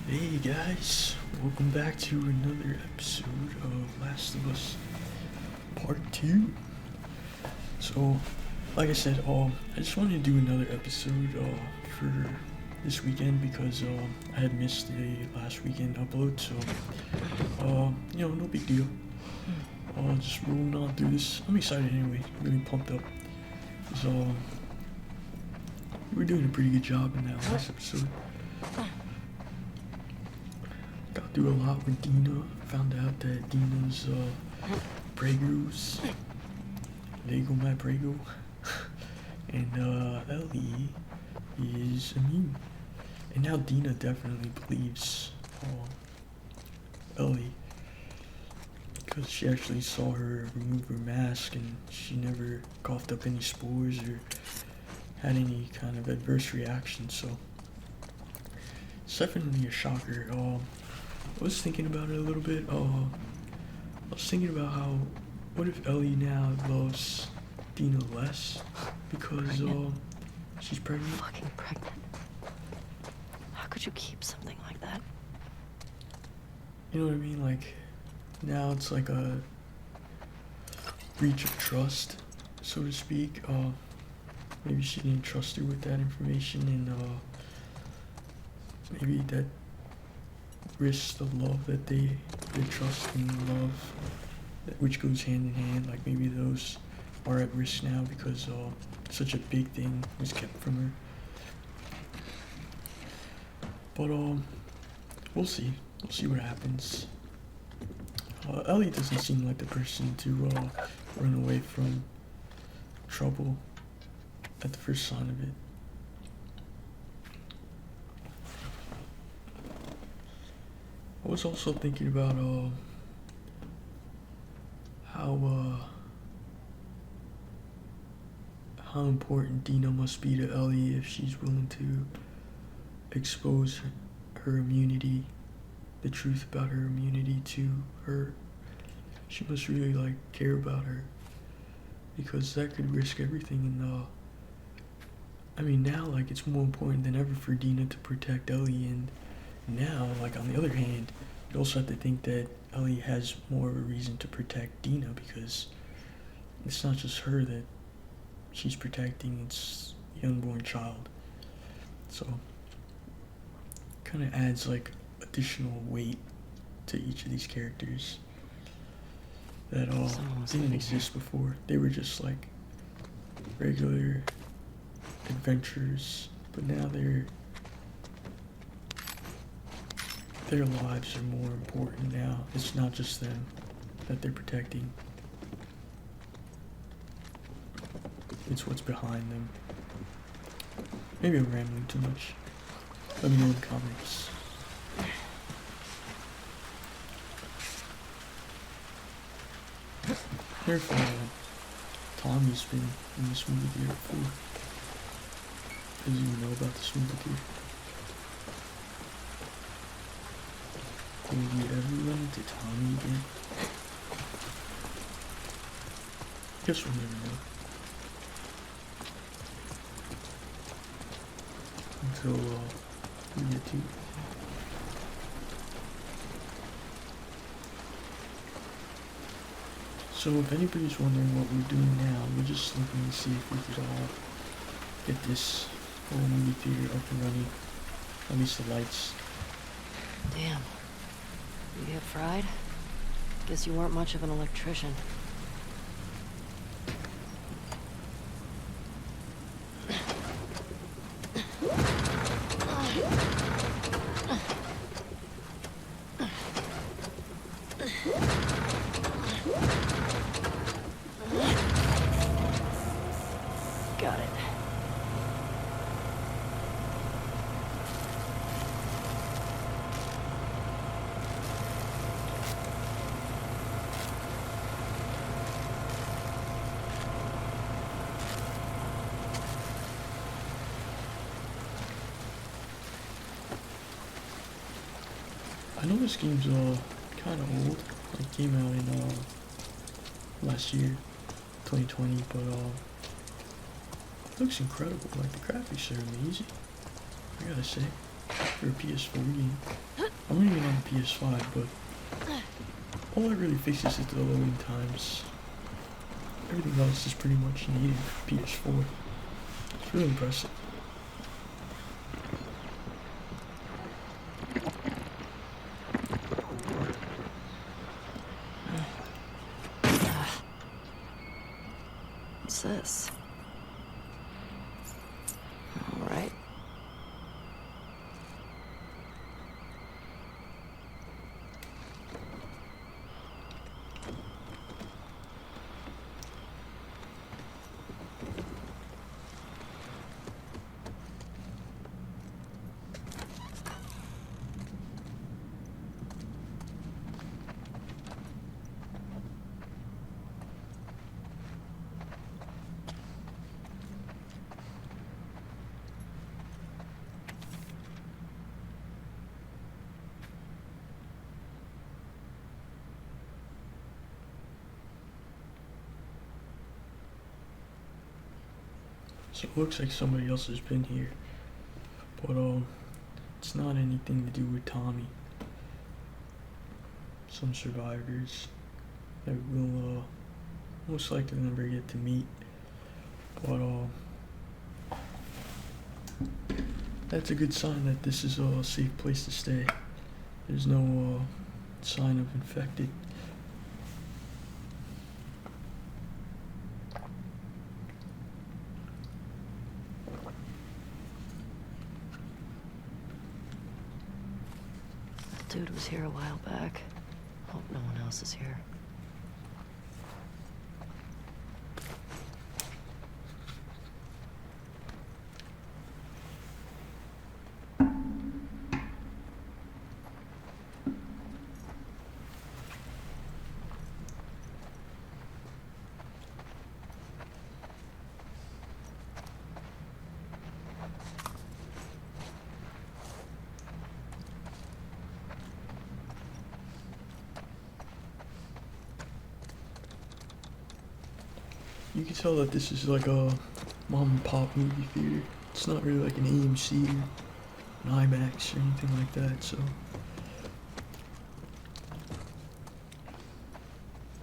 Hey guys, welcome back to another episode of Last of Us Part 2. So, like I said, I just wanted to do another episode for this weekend because I had missed the last weekend upload, so, no big deal. Just rolling on through this. I'm excited anyway, really pumped up. So, we were doing a pretty good job in that last episode. Got through a lot with Dina. Found out that Dina's Prego's Lego my Prego. And Ellie is immune. And now Dina definitely believes Ellie. Because she actually saw her remove her mask and she never coughed up any spores or had any kind of adverse reaction, so it's definitely a shocker. I was thinking about it a little bit. I was thinking about how, what if Ellie now loves Dina less because she's pregnant? Fucking pregnant. How could you keep something like that? You know what I mean? Like, now it's like a breach of trust, so to speak. Maybe she didn't trust her with that information, and maybe that risks the love that the trust and love, which goes hand in hand, like maybe those are at risk now because such a big thing was kept from her. But we'll see what happens. Ellie doesn't seem like the person to run away from trouble at the first sign of it. I was also thinking about how important Dina must be to Ellie if she's willing to expose her immunity, the truth about her immunity to her. She must really care about her, because that could risk everything. And I mean, now it's more important than ever for Dina to protect Ellie, and now on the other hand, you also have to think that Ellie has more of a reason to protect Dina, because it's not just her that she's protecting, it's the unborn child. So kind of adds additional weight to each of these characters that didn't exist before. They were just regular adventurers, but now their lives are more important now. It's not just them that they're protecting. It's what's behind them. Maybe I'm rambling too much. Let me know in the comments. I wonder if Tommy's been in this movie theater before. Does he know about this movie theater? Will we ever run into Tommy again? Guess we'll never know. Until we get to. So if anybody's wondering what we're doing now, we're just looking to see if we could get this whole movie theater up and running. At least the lights. Damn. You get fried? Guess you weren't much of an electrician. Got it. I know this game's kind of old. It came out in last year, 2020, but it looks incredible. The graphics are amazing, I gotta say, for a PS4 game. I'm not even on the PS5, but all it really fixes is the loading times. Everything else is pretty much needed for PS4. It's really impressive. What's this? All right. So it looks like somebody else has been here, but it's not anything to do with Tommy. Some survivors that we'll most likely never get to meet, but that's a good sign that this is a safe place to stay. There's no sign of infected. Dude was here a while back. Hope no one else is here. You can tell that this is like a mom and pop movie theater. It's not really like an AMC or an IMAX or anything like that, so.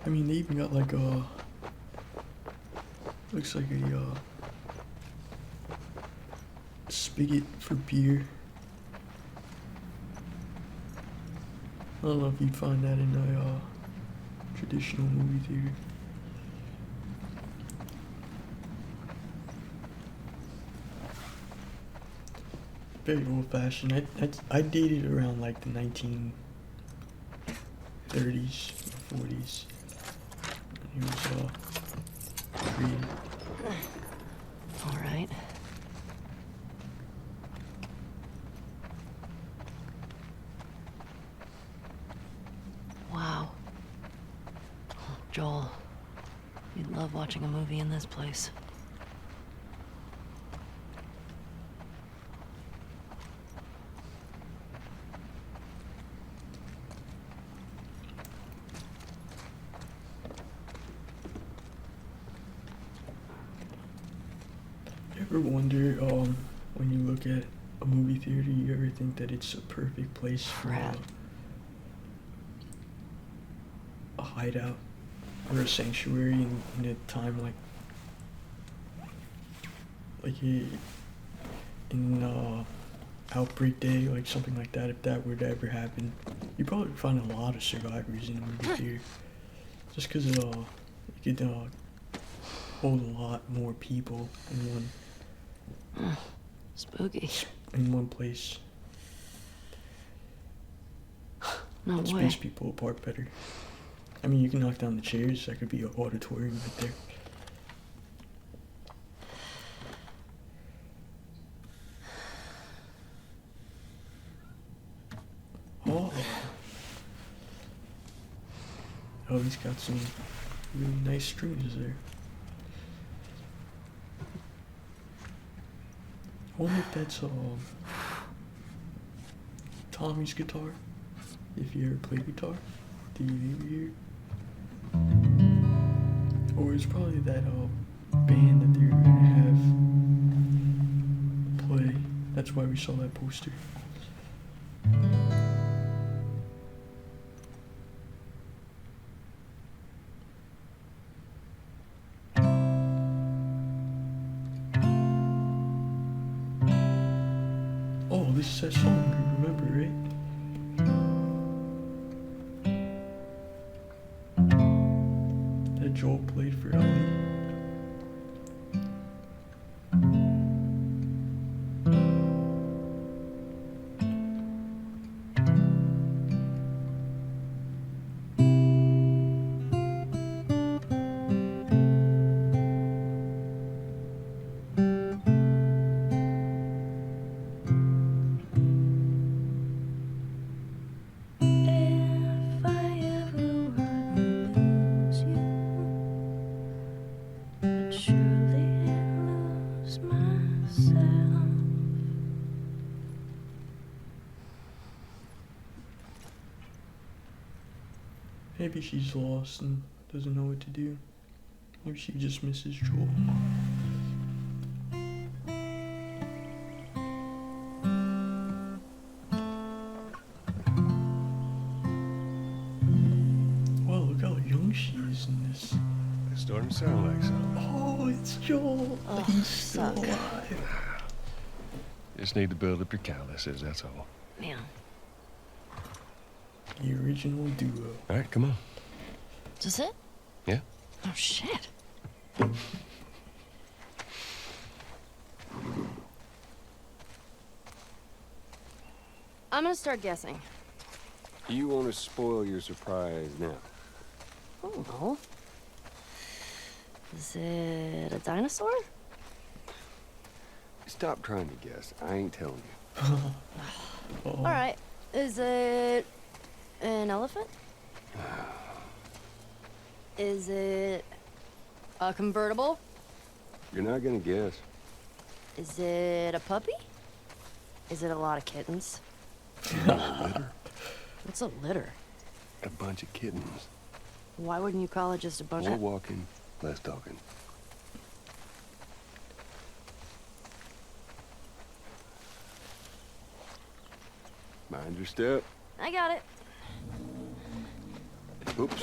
I mean, they even got like a, looks like a spigot for beer. I don't know if you'd find that in a traditional movie theater. Very old fashioned. I dated around like the 1930s, 40s. He was created. All right. Wow. Joel, you'd love watching a movie in this place. Ever wonder, when you look at a movie theater, you ever think that it's a perfect place for a hideout or a sanctuary in a time like in outbreak day, like something like that? If that were to ever happen, you'd probably find a lot of survivors in a movie theater, just because it could hold a lot more people Spooky. in one place. No It'd way. space people apart better. I mean, you can knock down the chairs. That could be an auditorium right there. Oh, he's got some really nice strings there. I wonder if that's Tommy's guitar. If you ever play guitar, do you ever hear? Or it's probably that band that they're gonna have play. That's why we saw that poster. Oh, this is that song, you remember, right? That Joel played for Ellie. If I ever were to lose you, I'd surely lose myself. Maybe she's lost and doesn't know what to do. Maybe she just misses Joel. Wow, look how young she is in this. It's starting to sound like something. Oh, it's Joel. Oh, He's still suck. alive. Just need to build up your calluses, that's all. Man, The original duo. All right, come on. is this it? Yeah. Oh, shit. I'm gonna start guessing. You want to spoil your surprise now? I don't know. Is it a dinosaur? Stop trying to guess. I ain't telling you. Oh. All right. Is it an elephant? Is it a convertible? You're not gonna guess. Is it a puppy? Is it a lot of kittens? A litter. What's a litter? A bunch of kittens. Why wouldn't you call it just a bunch More of... walking, less talking. Mind your step. I got it. Oops.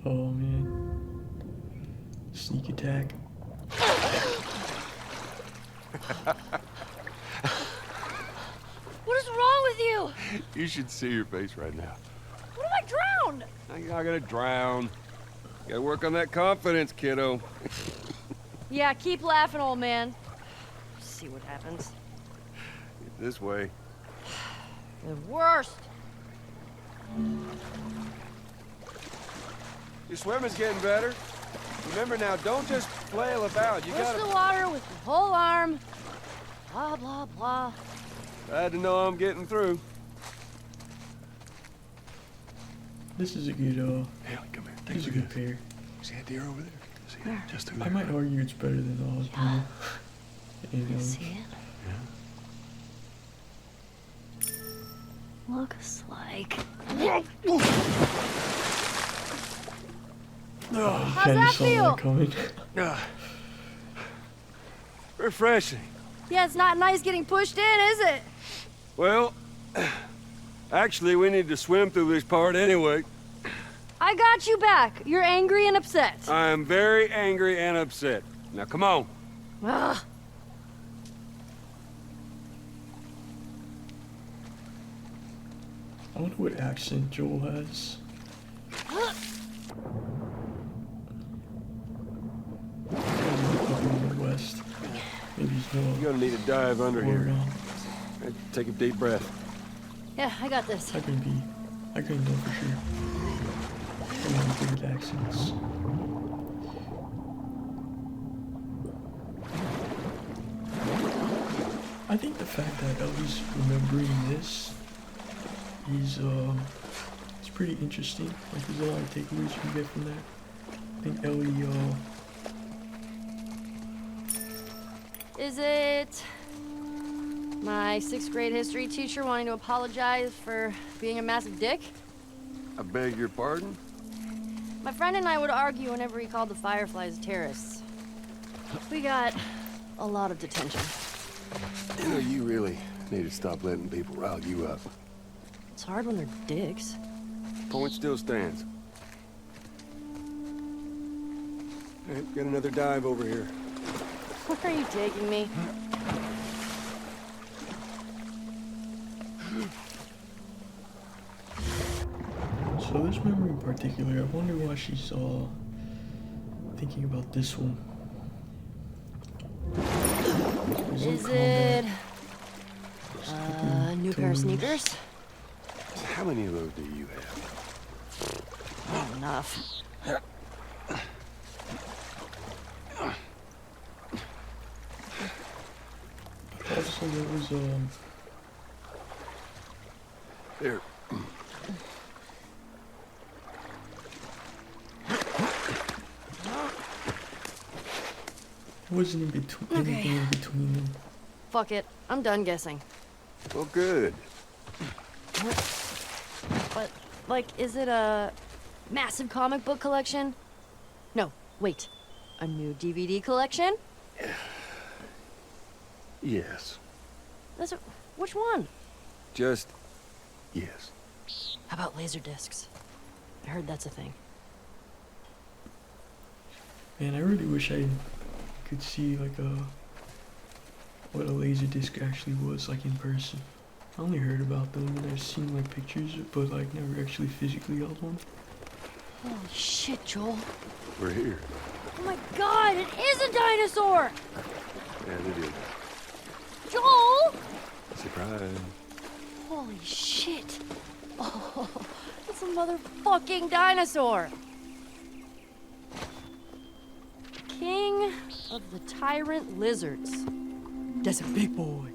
Oh man. Sneak attack. What is wrong with you? You should see your face right now. What if I drowned? Now you're not gonna drown. You gotta work on that confidence, kiddo. Yeah, keep laughing, old man. See what happens. This way. The worst. Your swimming's getting better. Remember now, don't just flail about. You Push gotta... the water with your whole arm. Blah, blah, blah. Glad to know I'm getting through. This is a good Haley, come here. this is a good pair. See that deer over there? See it? Just through I there. might argue it's better than Oz. Yeah. And, See it? Yeah. Looks like... oh, How's kinda that saw feel? that coming. Refreshing. Yeah, it's not nice getting pushed in, is it? Well, actually, we need to swim through this part anyway. I got you back. You're angry and upset. I am very angry and upset. Now, come on. Ugh. I wonder what accent Joel has. Probably in the West. Maybe he's You're no. gonna need a dive under here. Or, Take a deep breath. Yeah, I got this. I couldn't know for sure. I have good accents. I think the fact that Ellie's remembering this is it's pretty interesting. Like there's a lot of takeaways you can get from that. I think Ellie Is it my 6th grade history teacher wanting to apologize for being a massive dick? I beg your pardon? My friend and I would argue whenever he called the Fireflies terrorists. We got a lot of detention. You know, you really need to stop letting people rile you up. It's hard when they're dicks. Point still stands. All right, got another dive over here. Where are you taking me? So this memory in particular, I wonder why she's thinking about this one. Is it new pair of sneakers? How many of those do you have? Not enough. Also, there was There. wasn't in between anything in between them. Fuck it. I'm done guessing. Well, good. But, like, is it a massive comic book collection? No, wait. A new DVD collection? Yes. Which one? Just yes. How about laser discs? I heard that's a thing. Man, I really wish I could see like what a laser disc actually was like in person. I only heard about them and I've seen like pictures, but like never actually physically held one. Holy shit, Joel. We're here. Oh my god, it is a dinosaur! Yeah, it is. Joel! Surprise. Holy shit. Oh, it's a motherfucking dinosaur. King of the tyrant lizards. That's a big boy.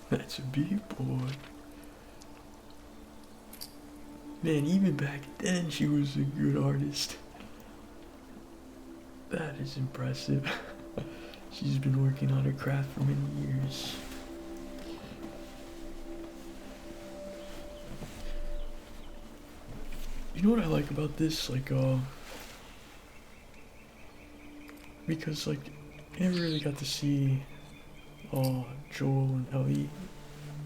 That's a big boy. Man, even back then she was a good artist. That is impressive. She's been working on her craft for many years. You know what I like about this? Like, because, like, I never really got to see Joel and Ellie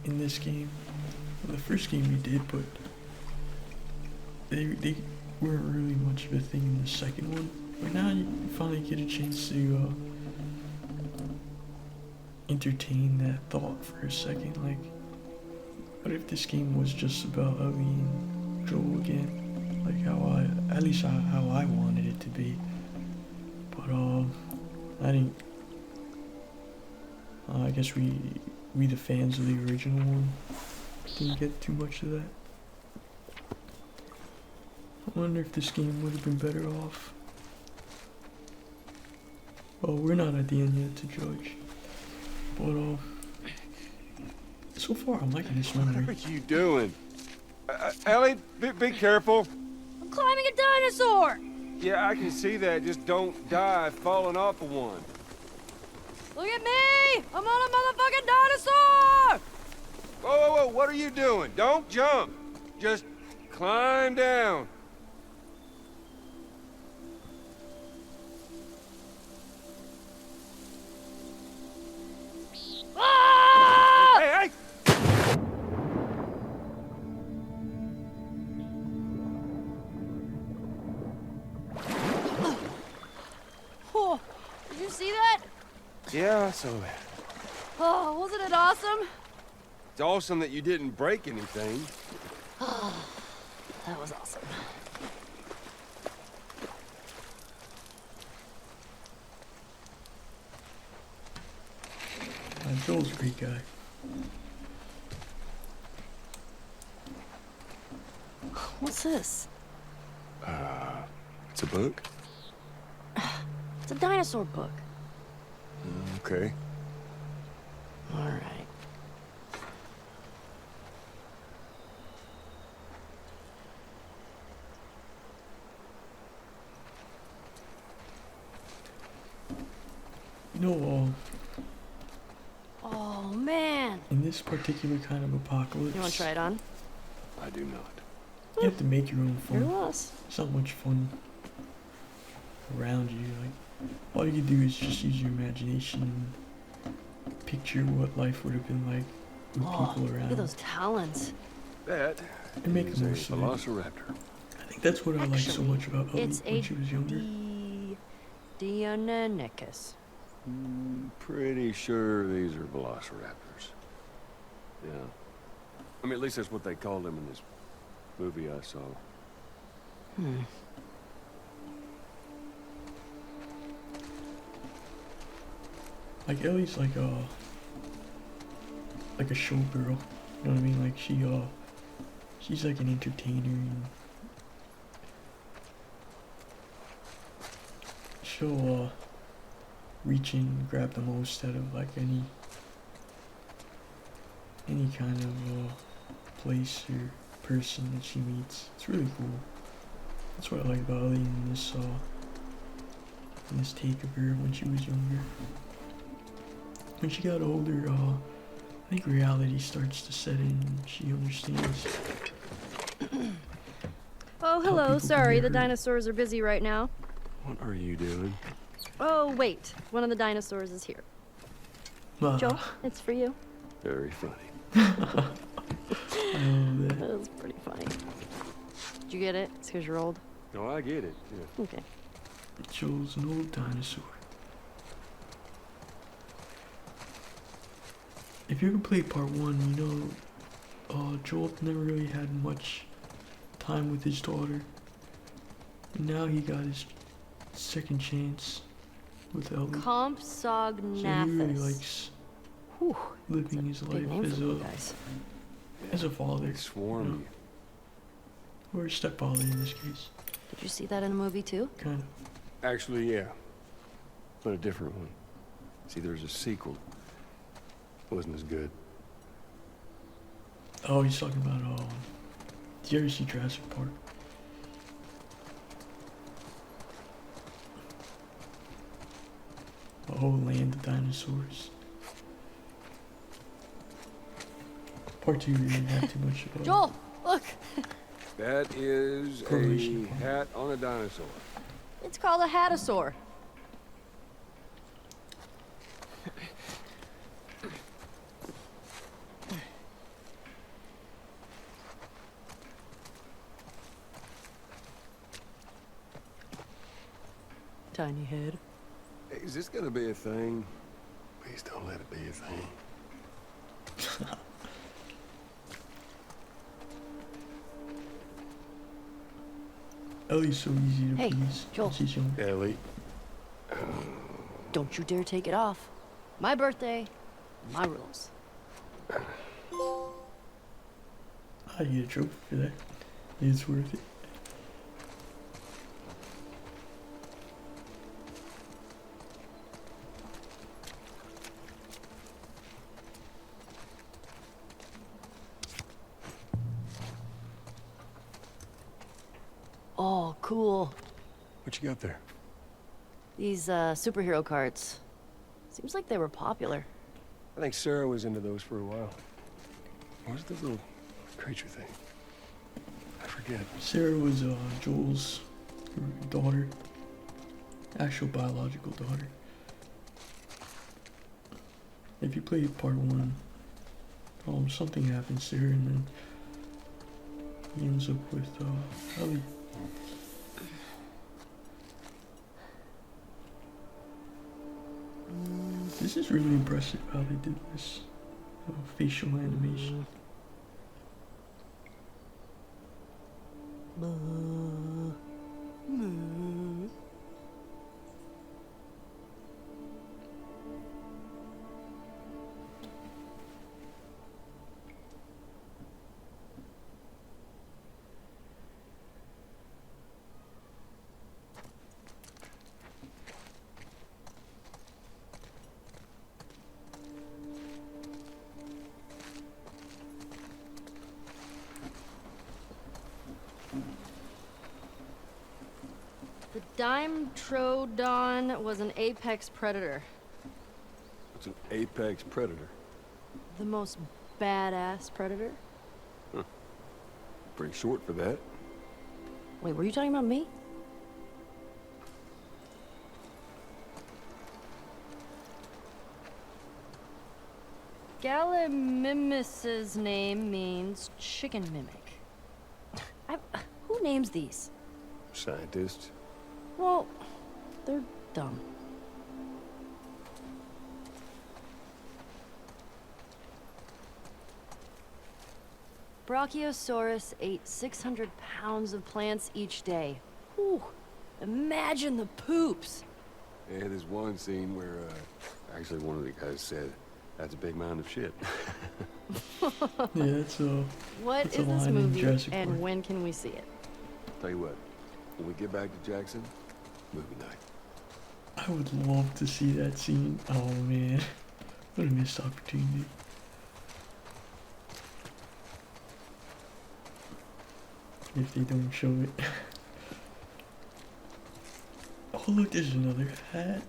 in this game. Well, the first game we did, but they weren't really much of a thing in the second one. But now you finally get a chance to entertain that thought for a second. Like, what if this game was just about Ellie and Joel again? Like at least how I wanted it to be. But I didn't. I guess we the fans of the original one didn't get too much of that. I wonder if this game would have been better off. Well, we're not at the end yet to judge. But so far I'm liking this memory. What are you doing? Ellie, be careful. I'm climbing a dinosaur! Yeah, I can see that. Just don't die falling off of one. Look at me! I'm on a motherfucking dinosaur! Whoa, whoa, whoa, what are you doing? Don't jump. Just climb down. Ah! Hey, hey! Oh, did you see that? Yeah, I saw that. Oh, wasn't it awesome? It's awesome that you didn't break anything. That was awesome. Joel's a great guy. What's this? It's a book? It's a dinosaur book. Okay. All right. You know, Oh, man. in this particular kind of apocalypse, You want to try it on? I do not. you have to make your own You're fun. us. It's not much fun around you. Like, all you can do is just use your imagination and picture what life would have been like with Oh, people around. look at those talons. That And make is the a most of it. velociraptor. I think that's what I like so Actually, much about Ellie it's when she was younger. Deinonychus. Pretty sure these are velociraptors. Yeah. I mean, at least that's what they called them in this movie I saw. Like Ellie's like a showgirl. You know what I mean? Like she's like an entertainer and she'll reach in and grab the most out of like any kind of place or person that she meets. It's really cool. That's what I like about Ellie in this take of her when she was younger. When she got older, I think reality starts to set in and she understands. Oh, hello. Sorry, the dinosaurs are busy right now. What are you doing? Oh, wait. One of the dinosaurs is here. Joel, it's for you. Very funny. I love that. That was pretty funny. Did you get it? It's because you're old. No, I get it. Yeah. Okay. Joel's an old dinosaur. If you ever played part 1, you know, Joel never really had much time with his daughter. And now he got his second chance with Ellie. So he really likes Whew, living his big name life for you guys. as a father. They swarm you. Or a stepfather in this case. Did you see that in the movie too? Kind of. Actually, yeah. But a different one. See, there's a sequel. Wasn't as good. Oh, he's talking about, did you ever see Jurassic Park? A whole land of dinosaurs. Part 2 didn't have too much of a Joel, look! That is correlation. a hat on a dinosaur. It's called a hatasaur. Tiny head. Hey, is this gonna be a thing? Please don't let it be a thing. Ellie's so easy to Hey, please. Joel. She's young. Ellie. Don't you dare take it off. My birthday, my rules. I get a trophy for that. It's worth it. Oh, cool. What you got there? These superhero cards. Seems like they were popular. I think Sarah was into those for a while. What was the little creature thing? I forget. Sarah was Joel's daughter. Actual biological daughter. If you played part 1, something happens to her and then he ends up with Ellie. This is really impressive how they did this facial animation. The Dimetrodon was an apex predator. It's an apex predator. The most badass predator. Pretty short for that. Wait, were you talking about me? Gallimimus's name means chicken mimic. Who names these? Scientist. Well, they're Dumb. Brachiosaurus ate 600 pounds of plants each day. Whew. Imagine the poops. Yeah, there's one scene where, actually one of the guys said, that's a big mound of shit. Yeah, it's a. What It's is a this line in movie, Jurassic and Park. when can we see it? Tell you what, when we get back to Jackson, movie night. I would love to see that scene. Oh man, what a missed opportunity. If they don't show it. Oh look, there's another hat.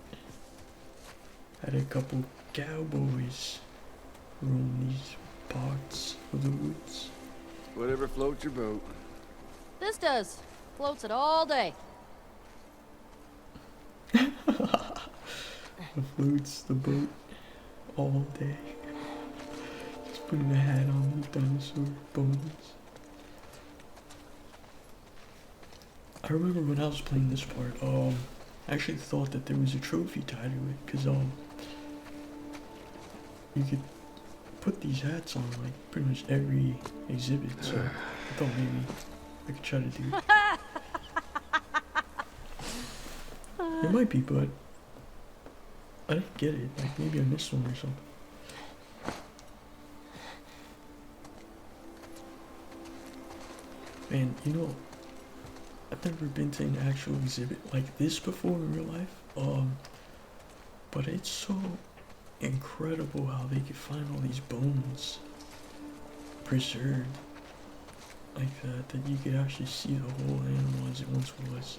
Had a couple cowboys roam these parts of the woods. Whatever floats your boat. This does. Floats it all day. The floats the boat all day. Just putting a hat on the dinosaur bones. I remember when I was playing this part, I actually thought that there was a trophy tied to it, because you could put these hats on like pretty much every exhibit, so I thought maybe I could try to do it. It might be, but I didn't get it. Like maybe I missed one or something. And you know, I've never been to an actual exhibit like this before in real life. But it's so incredible how they could find all these bones preserved like that you could actually see the whole animal as it once was.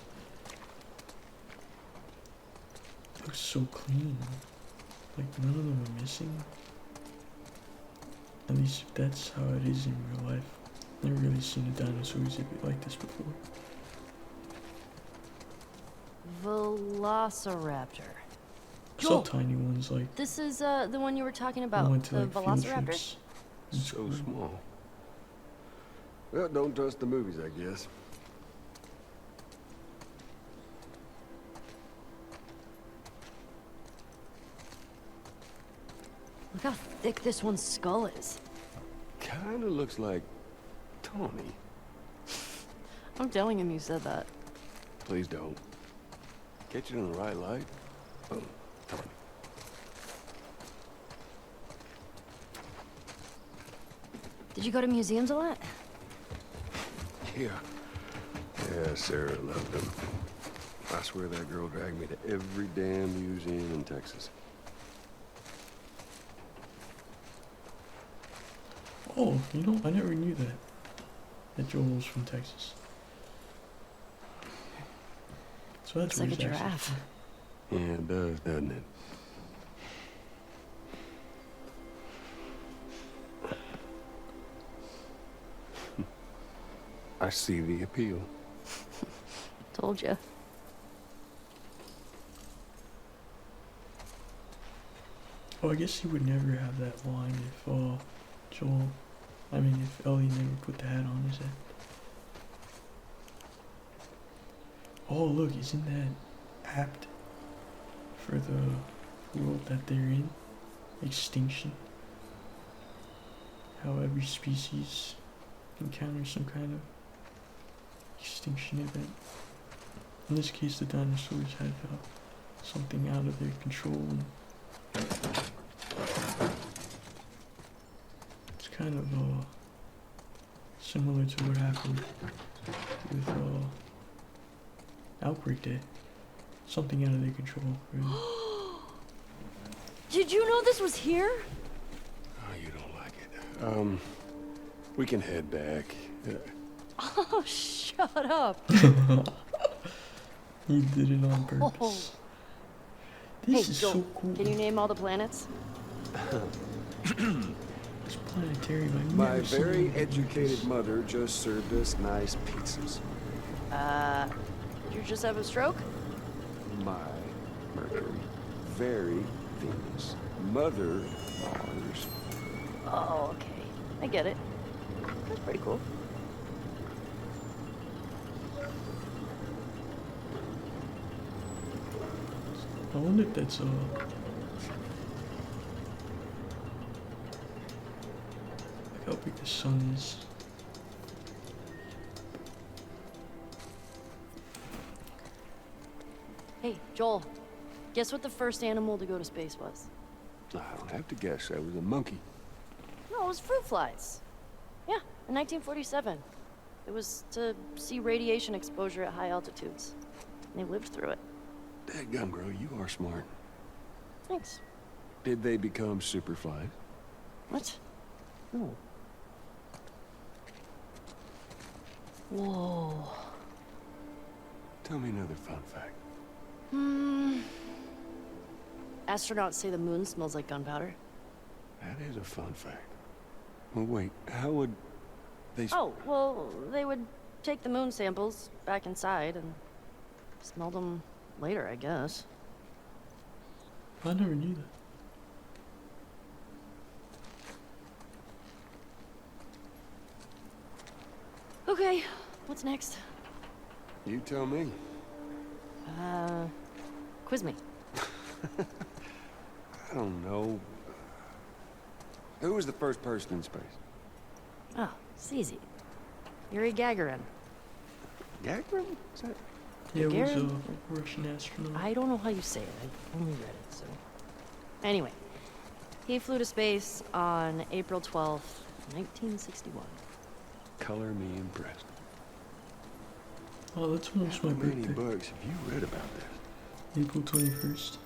It looks so clean. Like none of them are missing. At least that's how it is in real life. Never really seen a dinosaur exhibit like this before. Velociraptor. I saw Joel, tiny ones like this is the one you were talking I about, went to the like field Velociraptor? trips. in So school. small. Well, don't trust the movies, I guess. Look how thick this one's skull is. Kinda looks like Tawny. I'm telling him you said that. Please don't. Catch it in the right light. Boom. Tawny. Did you go to museums a lot? Yeah. Yeah, Sarah loved them. I swear that girl dragged me to every damn museum in Texas. Oh, you know, I never knew that. That Joel was from Texas. So that's Looks like a where he's actually giraffe. from. Yeah, it does, doesn't it? I see the appeal. Told you. Oh, I guess he would never have that line if if Ellie never put the hat on his head. Oh, look, isn't that apt for the world that they're in? Extinction. How every species encounters some kind of extinction event. In this case, the dinosaurs had something out of their control. And it's kind of similar to what happened with Outbreak Day. Something out of their control, really. Did you know this was here? Oh, you don't like it. We can head back. Oh, shut up. He did it on purpose. This Hey, is Joel, so cool. can you name all the planets? It's planetarium. I've My never seen very anything like educated this. mother just served us nice pizzas. Did you just have a stroke? My Mercury, very Venus. Mother, Mars. Oh, okay. I get it. That's pretty cool. I wonder if that's like how big the sun is. Hey, Joel, guess what the first animal to go to space was? I don't have to guess. That was a monkey. No, it was fruit flies. Yeah, in 1947. It was to see radiation exposure at high altitudes. And they lived through it. Dadgum, girl, you are smart. Thanks. Did they become superflies? What? No. Whoa. Tell me another fun fact. Astronauts say the moon smells like gunpowder. That is a fun fact. Well, wait, how would they... Oh, well, they would take the moon samples back inside and smell them later, I guess. I never knew that. Okay, what's next? You tell me. Quiz me. I don't know. Who was the first person in space? Oh, it's easy. Yuri Gagarin. Gagarin? Is that... Yeah, it was Gagarin? a Russian astronaut. I don't know how you say it. I only read it, so... Anyway, he flew to space on April 12th, 1961. Color me impressed. Oh, that's almost How my many birthday. books have you read about this? April 21st.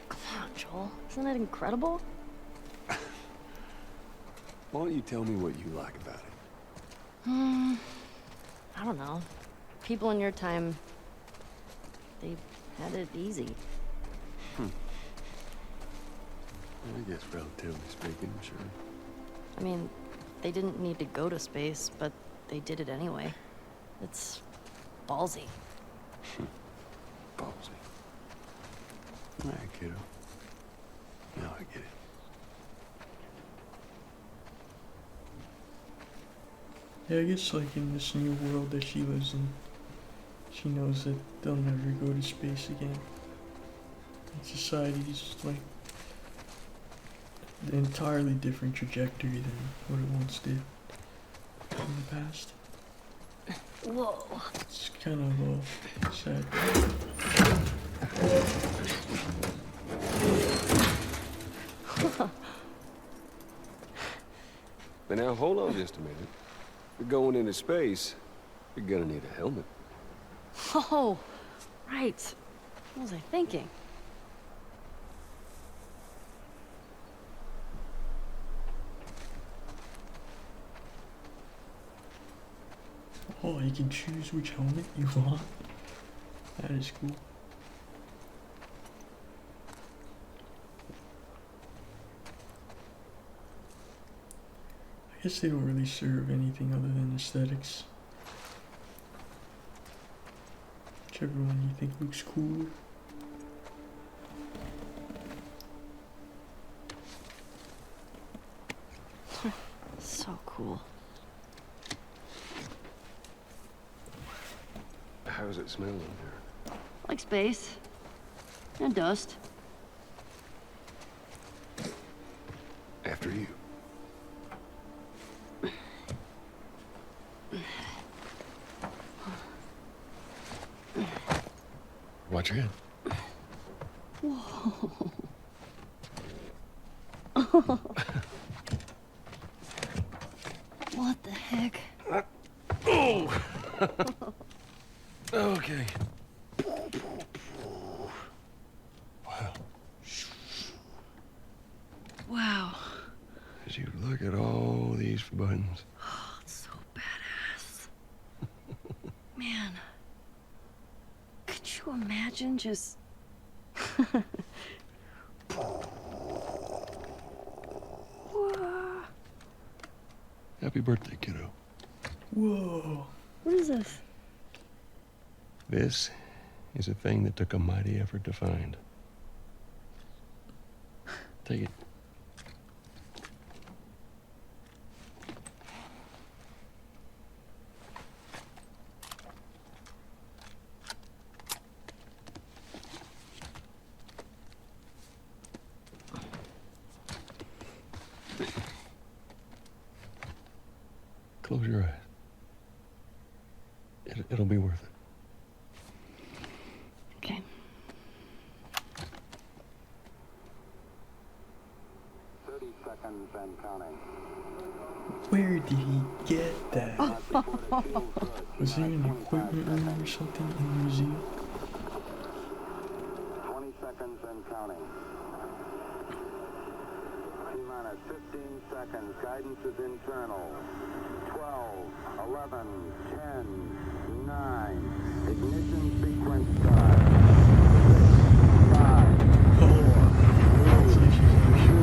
Come on, Joel. Isn't that incredible? Why don't you tell me what you like about it? I don't know. People in your time, they had it easy. I guess relatively speaking, sure. I mean, they didn't need to go to space, but they did it anyway. It's ballsy. Ballsy. All right, kiddo. Now I get it. Yeah, I guess like in this new world that she lives in, she knows that they'll never go to space again. And society's like an entirely different trajectory than what it once did in the past. Whoa. It's kind of sad. But now hold on just a minute. If you're going into space, you're gonna need a helmet. Oh, right. What was I thinking? Oh, you can choose which helmet you want. That is cool. I guess they don't really serve anything other than aesthetics. Whichever one you think looks cooler. So cool. How does it smell in there? Like space. And dust. After you. Watch your head. Whoa. What the heck? Oh! Okay. Wow. Wow. As you look at all these buttons. Oh, it's so badass. Man. Could you imagine just... Whoa. Happy birthday, kiddo. Whoa. What is this? This is a thing that took a mighty effort to find. Take it. Close your eyes. It'll be worth it. Okay. Seconds and counting. Where did he get that? Was there an equipment room or something in the museum? 20 seconds and counting. T-minus 15 seconds. Guidance is internal. 12, 11, 10, 9. Ignition sequence start. 5, 4, 3, 2,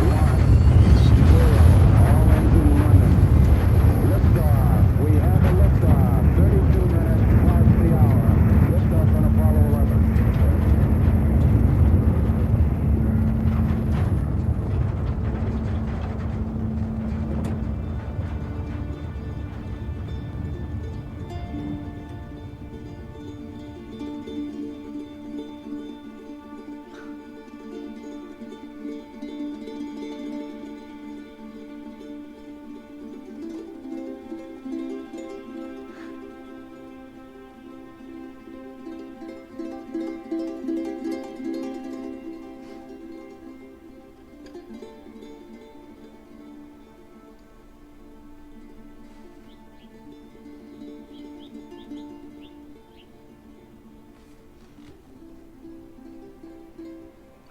1. All engine running. Liftoff. We have a liftoff. 32 minutes past the hour. Liftoff on Apollo 11.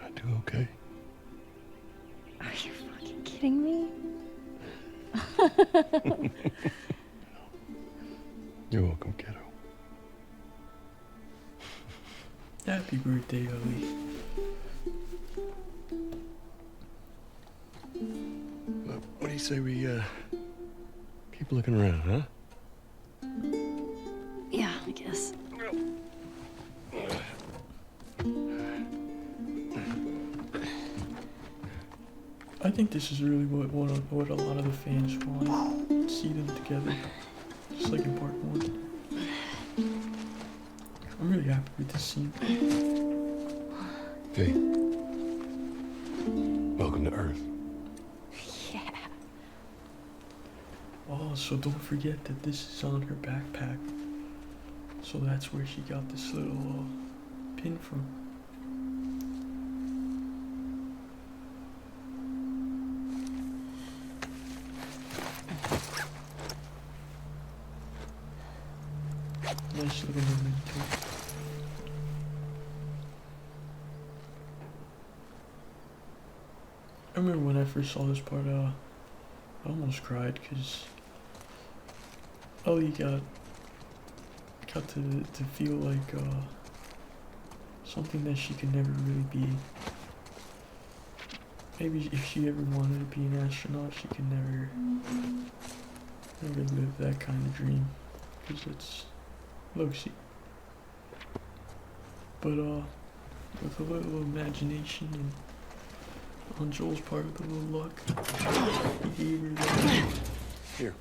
I do okay. Are you fucking kidding me? You're welcome, kiddo. Happy birthday, Ellie. Well, what do you say we keep looking around, huh? Yeah, I guess. I think this is really what a lot of the fans want. See them together, just like in part 1. I'm really happy with this scene. V. Welcome to Earth. Yeah. Oh, so don't forget that this is on her backpack. So that's where she got this little pin from. Nice little memento. I remember when I first saw this part, I almost cried because Ellie got to feel like something that she could never really be. Maybe if she ever wanted to be an astronaut, she could never live that kind of dream because it's low-key. But with a little imagination and on Joel's part with a little luck, he gave her that. Here.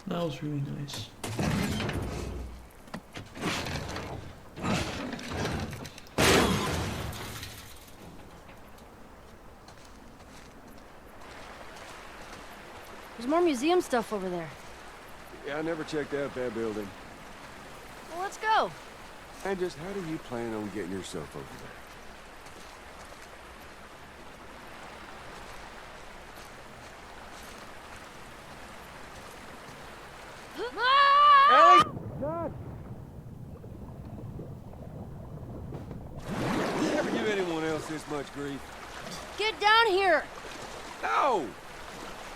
That was really nice. There's more museum stuff over there. Yeah, I never checked out that building. Well, let's go. And just how do you plan on getting yourself over there? Ah! You ever give anyone else this much grief? Get down here! No!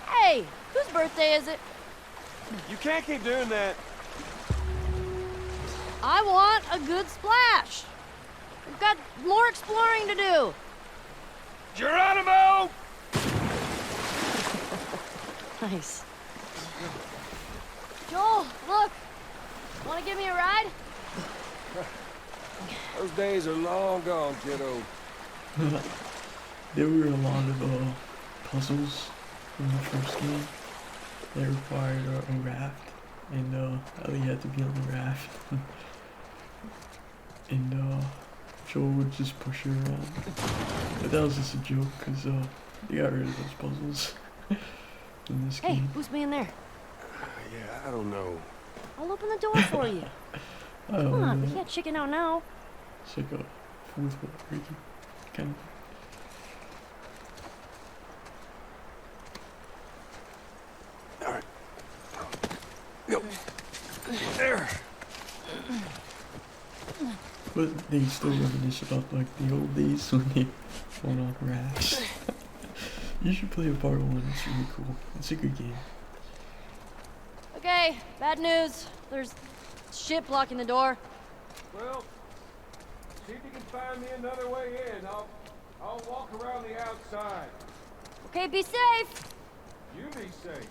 Hey, whose birthday is it? You can't keep doing that. I want a good splash. We've got more exploring to do. Geronimo! Nice. Joel, look. Want to give me a ride? Those days are long gone, kiddo. There were a lot of puzzles in the first game that required a raft, and Ellie had to be on the raft. And Joel would just push her around. But that was just a joke, because they got rid of those puzzles in this Hey, game. who's being there? Yeah, I don't know. I'll open the door for you. Come on, we can't chicken out now. It's like a fourth wall breaking kind of. All right. Go. There. But they still reminisce about like the old days when they fought on rafts. You should play a part 1, it's really cool. It's a good game. Okay, bad news. There's shit blocking the door. Well, see if you can find me another way in. I'll walk around the outside. Okay, be safe. You be safe.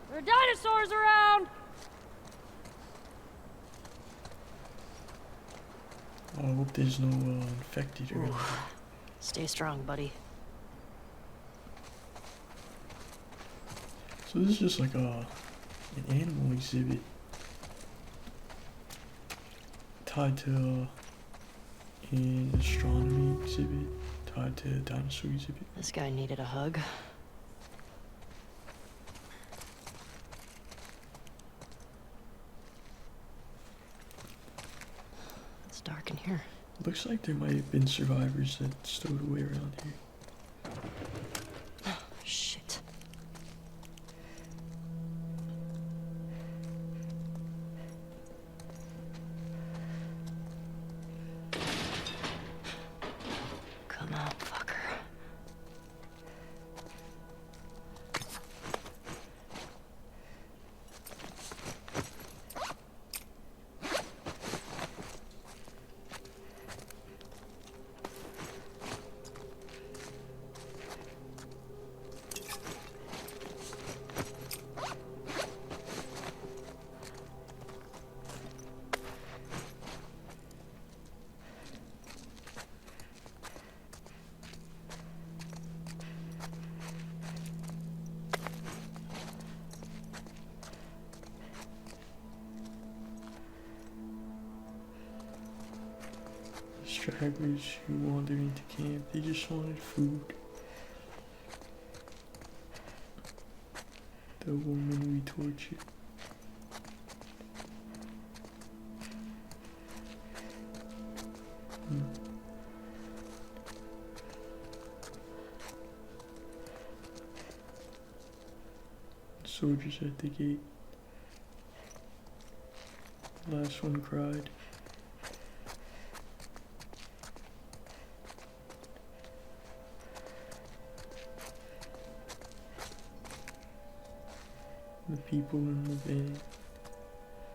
There are dinosaurs around. I hope there's no infected or anything. Stay strong, buddy. So this is just like an animal exhibit tied to an astronomy exhibit tied to a dinosaur exhibit. This guy needed a hug. It's dark in here. Looks like there might have been survivors that stowed away around here. Shit. Come on, fucker. Stragglers who wander into camp, they just wanted food. The woman we tortured. Soldiers at the gate. Last one cried. The people in the van,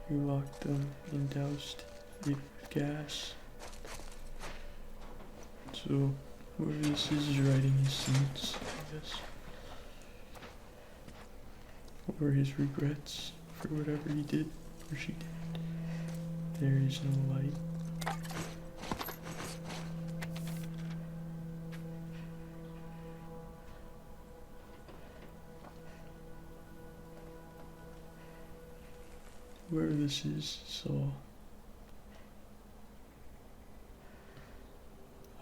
we locked them and doused it with gas. So, whoever this is writing his scenes, I guess. Or his regrets for whatever he did or she did. There is no light. Whoever this is saw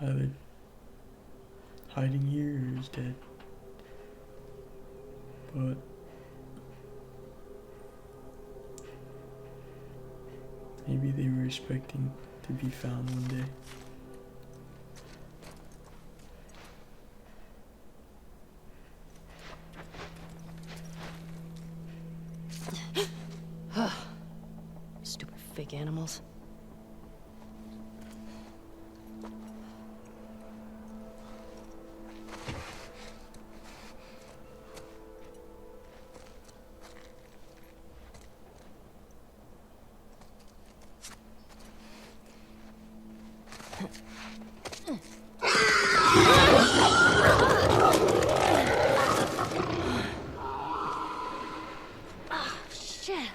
either hiding here or is dead. But maybe they were expecting to be found one day. Stupid fake animals. Shit.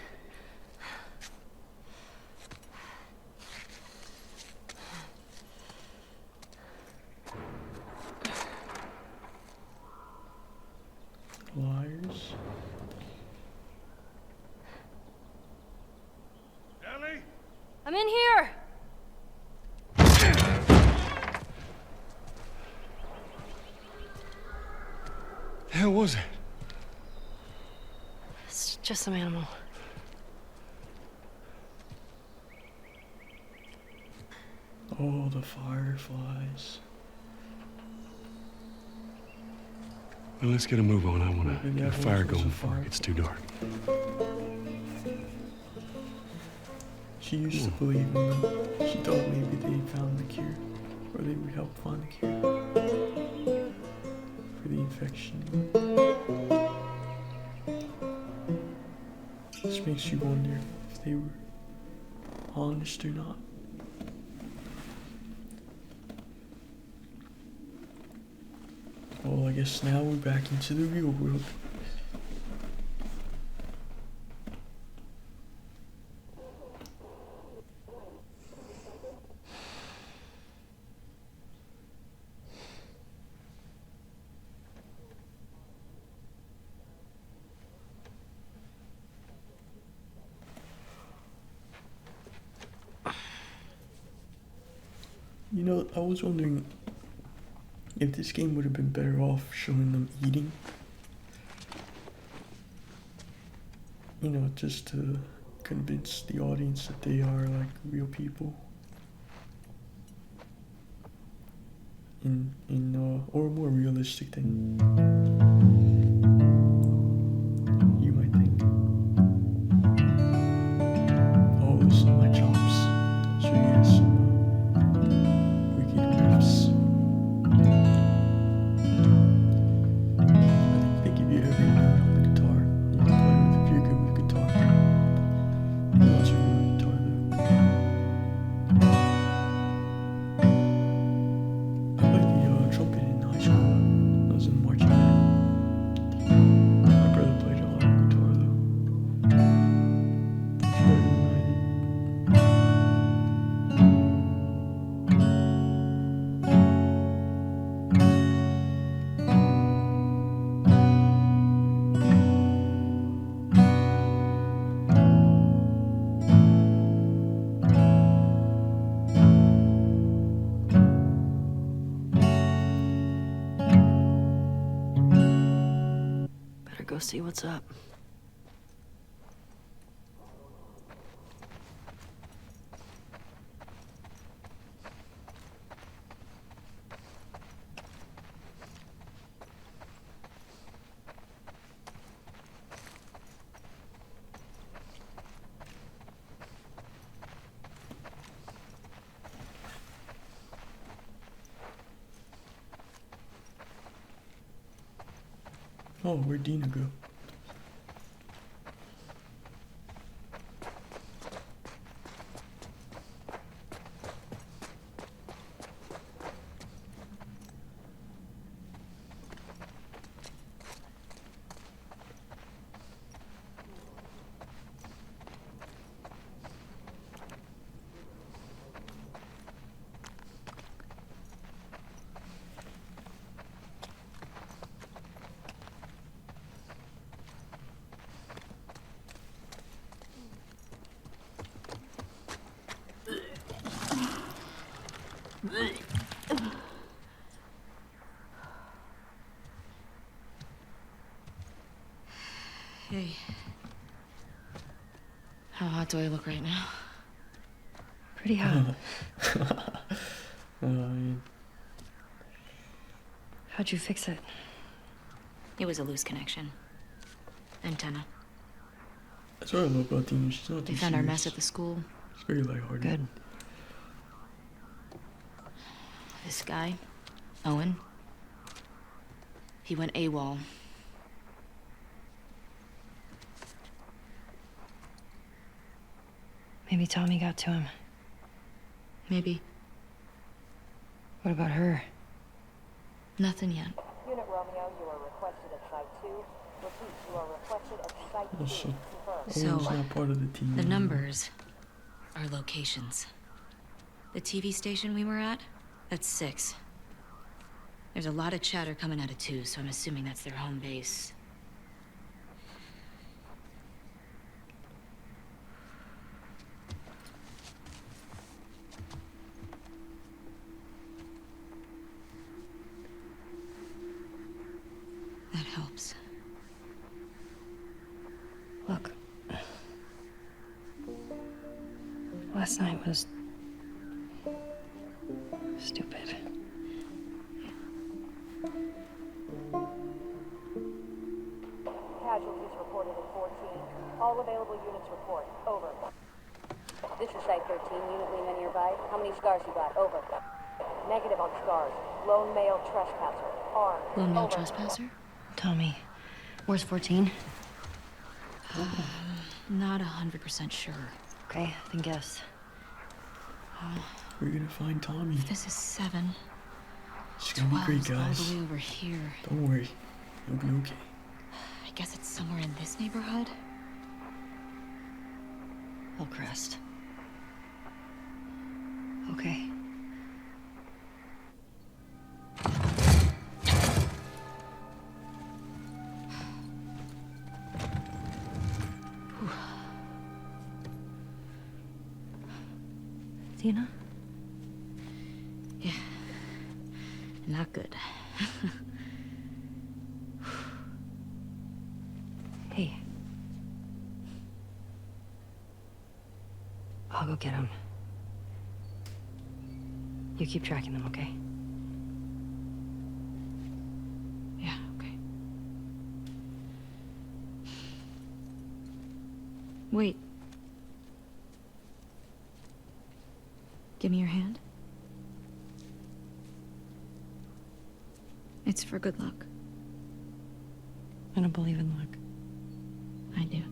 Liars. Ellie? I'm in here. The hell was it? Just some animal. Oh, the fireflies. Well, let's get a move on. I want to Maybe get a that fire was a going before fire. it gets too dark. She used to believe in them. She thought maybe they found the cure, or they would help find the cure for the infection. This makes you wonder if they were honest or not. Well, I guess now we're back into the real world. You know, I was wondering if this game would have been better off showing them eating. You know, just to convince the audience that they are like real people. Or a more realistic thing. You might think. Oh, listen to my chops. Show you guys some wicked riffs. I think if you have a note on the guitar, you can play with if you're good with guitar. I'm not so good with guitar though. I played the trumpet in high school. I was in marching band. My brother played a lot of guitar though. Much better than I did. Better go see what's up. Oh, where'd Dina go? Hey. How hot do I look right now? Pretty hot. Man. How'd you fix it? It was a loose connection. Antenna. That's what I love about Dina. She's not too They found our mess serious. at the school. She's very lighthearted. Good. This guy, Owen, he went AWOL. Maybe Tommy got to him. Maybe. What about her? Nothing yet. Unit Romeo, you are requested at Site 2. Repeat, you are requested at Site 2. Oh, so Confirmed. Owen's not part of the team. The anymore. numbers are locations. The TV station we were at, that's 6. There's a lot of chatter coming out of 2, so I'm assuming that's their home base. That helps. Look. Last night was stupid. Casualties reported in 14. All available units report. Over. This is Site 13. Unit Lima nearby. How many scars you got? Over. Negative on scars. Lone male trespasser. Armed. Lone male Over. trespasser? Tommy, where's 14? Not 100% sure. Okay, then guess. We're gonna find Tommy. This is 7. It's gonna be great, 12's all guys. the way over here. Don't worry. You'll be okay. I guess it's somewhere in this neighborhood. Hillcrest. Okay. Dina? Yeah. Not good. Hey. I'll go get him. You keep tracking them, okay? Yeah, okay. Wait. Give me your hand. It's for good luck. I don't believe in luck. I do.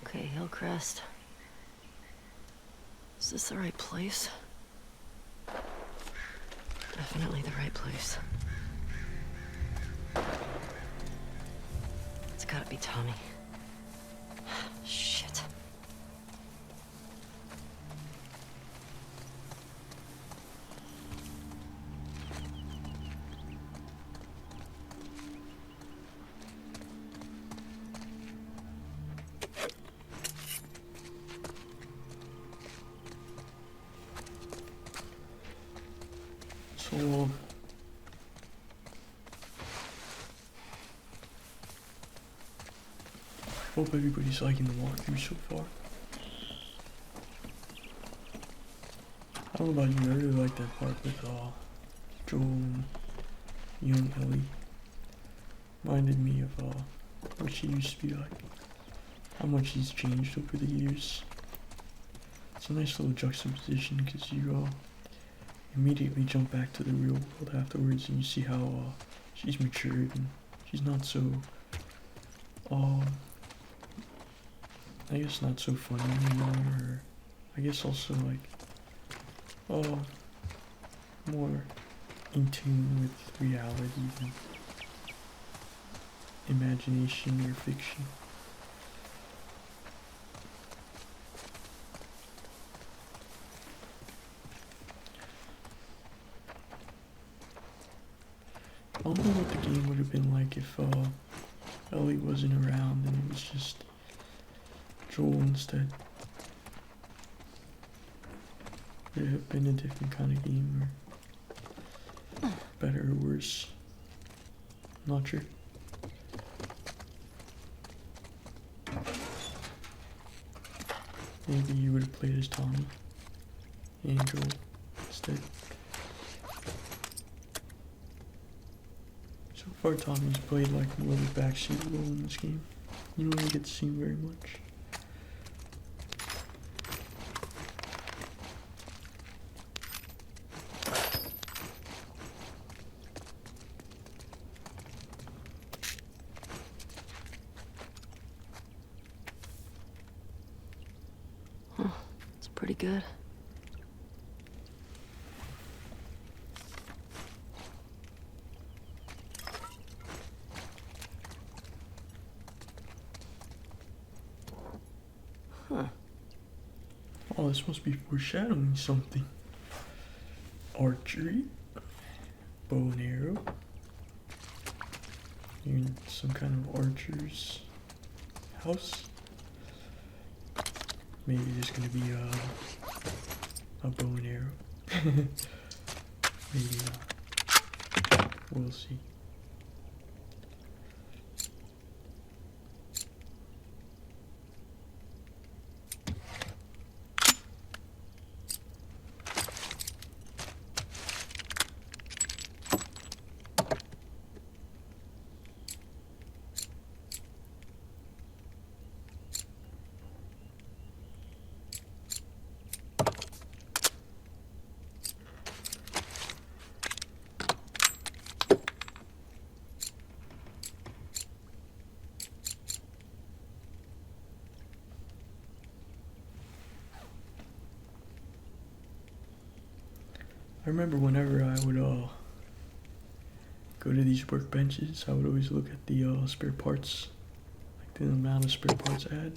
Okay, Hillcrest. Is this the right place? Definitely the right place. It's gotta be Tommy. Shit. So, hope everybody's liking the walkthrough so far. I don't know about you, I really like that part with Joel and young Ellie. Reminded me of what she used to be like. How much she's changed over the years. It's a nice little juxtaposition because you immediately jump back to the real world afterwards and you see how she's matured and she's not so I guess not so funny anymore, or I guess also like more in tune with reality than imagination or fiction. I don't know what the game would have been like if Ellie wasn't around and it was just Joel instead. Would it have been a different kind of game, or better or worse? Not sure. Maybe you would have played as Tommy and Joel instead. So far, Tommy's played like more of a backseat role in this game. You don't really get to see him very much. It's pretty good. Oh, this must be foreshadowing something. Archery. Bow and arrow. You're in some kind of archer's house. Maybe there's gonna be a bow and arrow. Maybe not. We'll see. I remember whenever I would go to these workbenches, I would always look at the spare parts, like the amount of spare parts I had.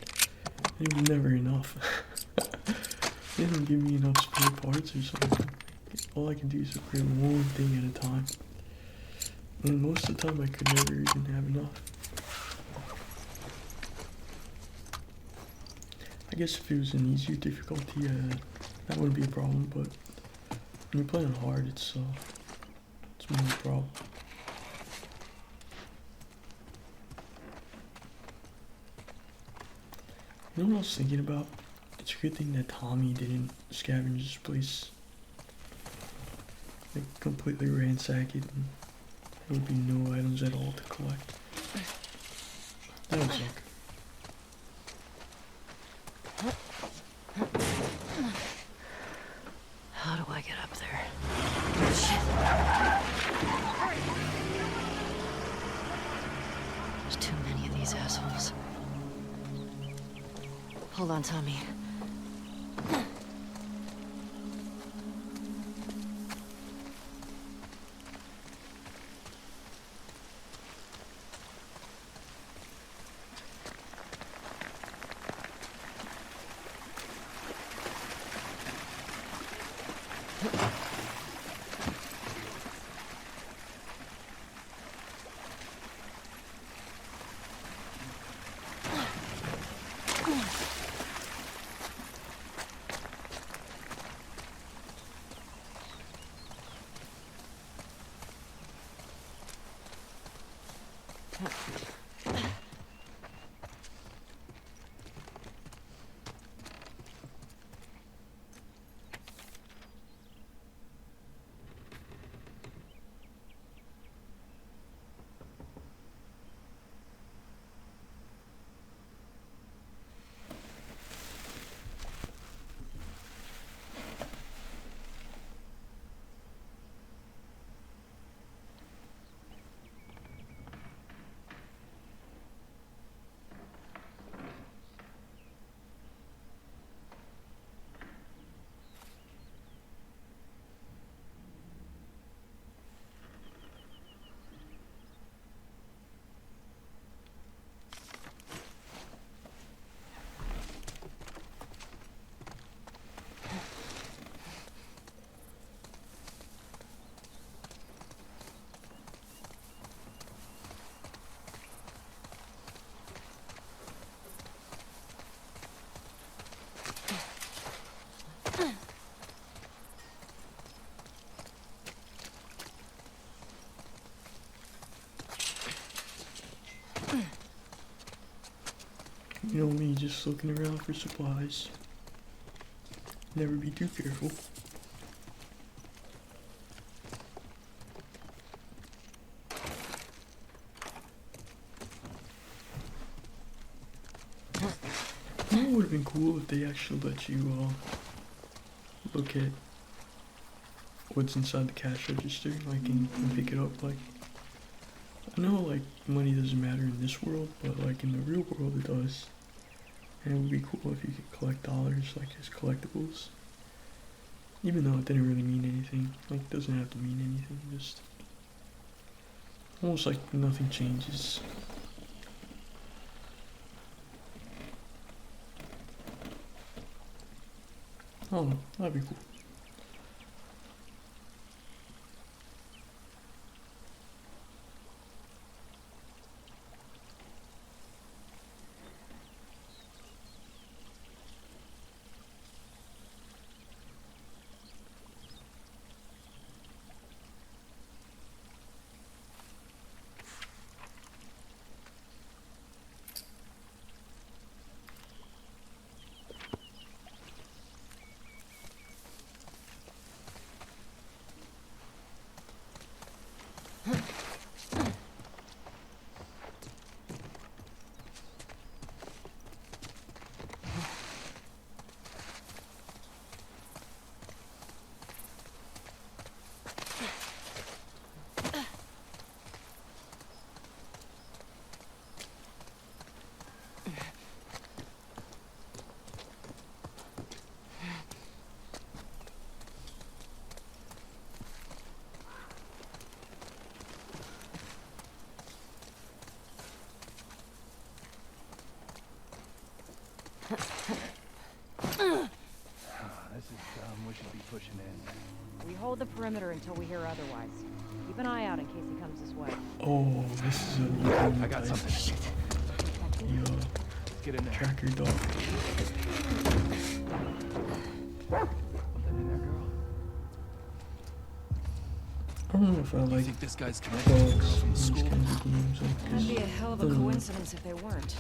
And it was never enough. They didn't give me enough spare parts or something. All I can do is upgrade one thing at a time. And most of the time I could never even have enough. I guess if it was an easier difficulty, that wouldn't be a problem, but when you're playing hard, it's more of a problem. You know what I was thinking about? It's a good thing that Tommy didn't scavenge this place. Like, completely ransack it, and there would be no items at all to collect. That would suck. How do I get up there? There's too many of these assholes. Hold on, Tommy. You know me, just looking around for supplies. Never be too careful. You know, it would have been cool if they actually let you look at what's inside the cash register, like, and pick it up. Like, I know, like, money doesn't matter in this world, but, like, in the real world it does. And it would be cool if you could collect dollars, like, as collectibles. Even though it didn't really mean anything. Like, it doesn't have to mean anything, just almost like nothing changes. Oh, that'd be cool. This is dumb. We should be pushing in. We hold the perimeter until we hear otherwise. Keep an eye out in case he comes this way. Oh, this is a I got something. the Let's get in there. tracker dog. Something in there, girl. I don't know if I You like think this guy's connected to the girl dogs from in these school? kinds of games. Like, That'd be a hell of a coincidence if they weren't.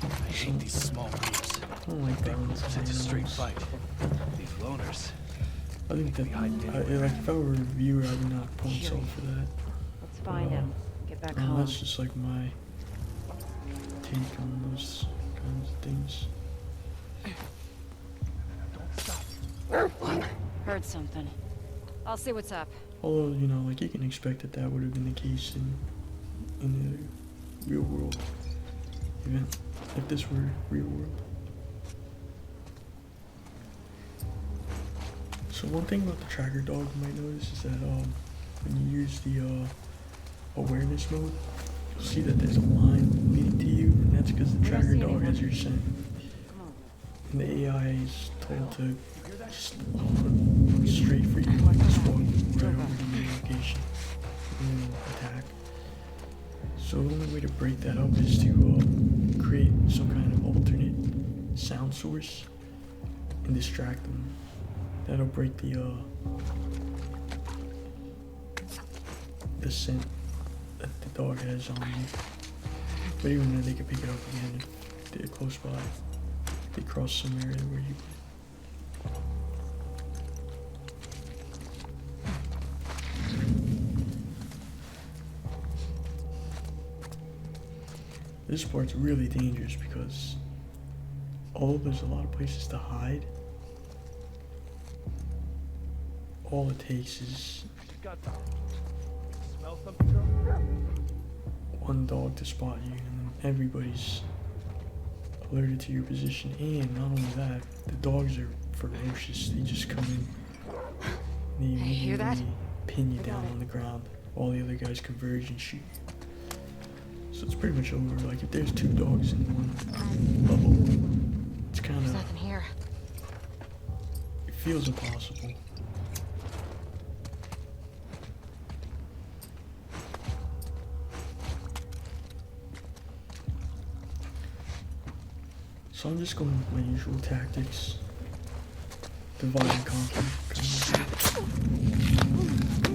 I hate these small groups. I don't like violence. It's a straight fight. These loners. I think that, like, if I were a viewer, I would not put myself for that. Let's find him. Get back And home. that's just like my take on those kinds of things. Don't stop. Heard something. I'll see what's up. Although, you know, like, you can expect that that would have been the case in the real world event, if this were real world. So one thing about the tracker dog you might notice is that when you use the awareness mode, you'll see that there's a line leading to you, and that's because the tracker dog has your scent. And the AI is told to just straight for you, like just walk right over to your location and then attack. So the only way to break that up is to create some kind of alternate sound source and distract them. That'll break the scent that the dog has on you. But even then, they can pick it up again if they're close by. They cross some area where you. This part's really dangerous because although there's a lot of places to hide, all it takes is Smell something, girl? one dog to spot you, and then everybody's alerted to your position. And not only that, the dogs are ferocious. They just come in and they Hear that? immediately pin you down on the ground while the other guys converge and shoot. So it's pretty much over. Like, if there's two dogs in one level, it's kind There's of, nothing here. it feels impossible. So I'm just going with my usual tactics. Divide and conquer.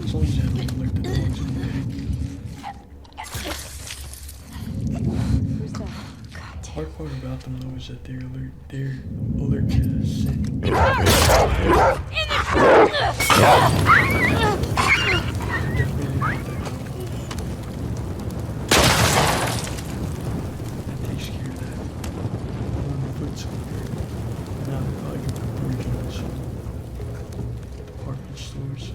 As long as you have like the dogs in the way. Who's that? The hard part about them though is that they're alert to scent. Definitely not that. That takes care of that. On the foot soldier. Now they're probably gonna converge on some apartment stores, so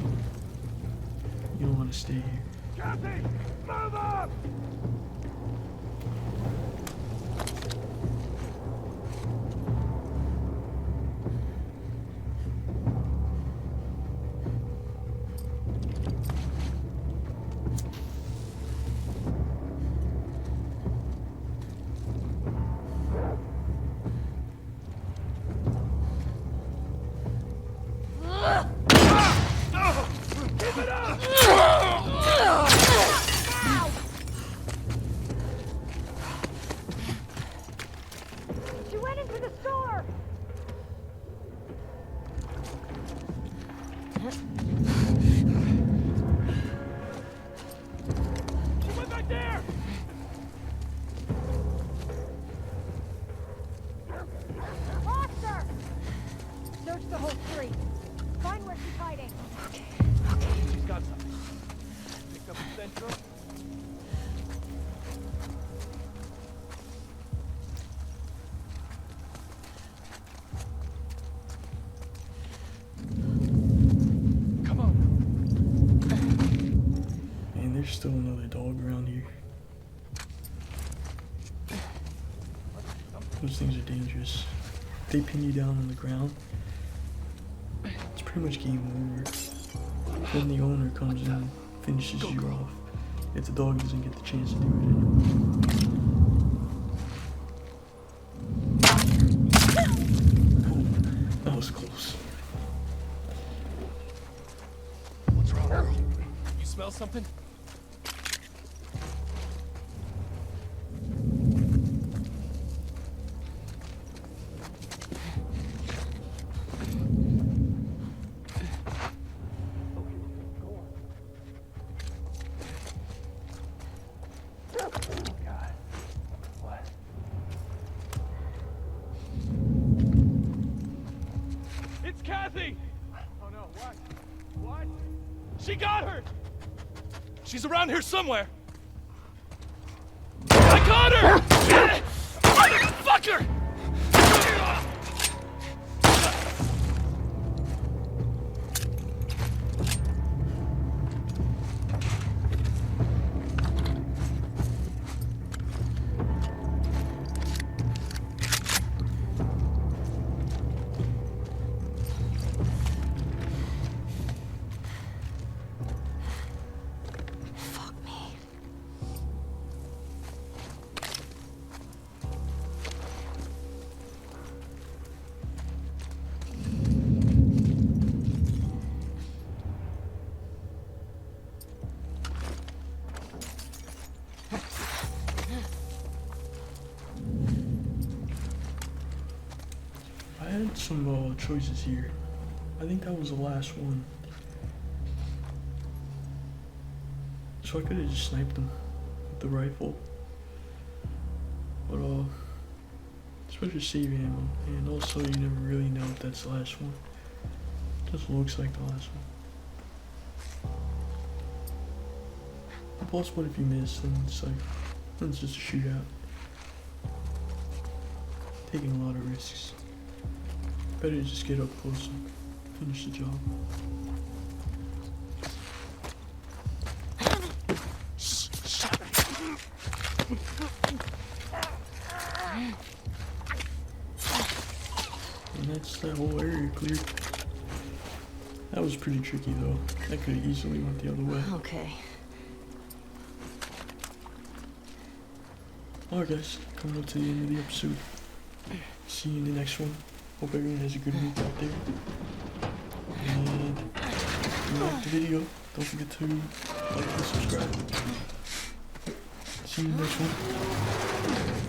you don't want to stay here. Kathy, move up! Those things are dangerous. They pin you down on the ground. It's pretty much game over. Then the owner comes in and finishes you off. If the dog doesn't get the chance to do it anymore. Oh, that was close. What's wrong, girl? You smell something? She got her! She's around here somewhere. I got her! Motherfucker! I had some choices here. I think that was the last one. So I could have just sniped them with the rifle. But especially save ammo. And also you never really know if that's the last one. Just looks like the last one. Plus what if you miss, then it's like, then it's just a shootout. Taking a lot of risks. Better to just get up close and finish the job. And that's that whole area cleared. That was pretty tricky though. That could have easily went the other way. Okay. Alright guys, coming up to the end of the episode. See you in the next one. Hope everyone has a good week out there. And if you liked the video, don't forget to like and subscribe. See you in the next one.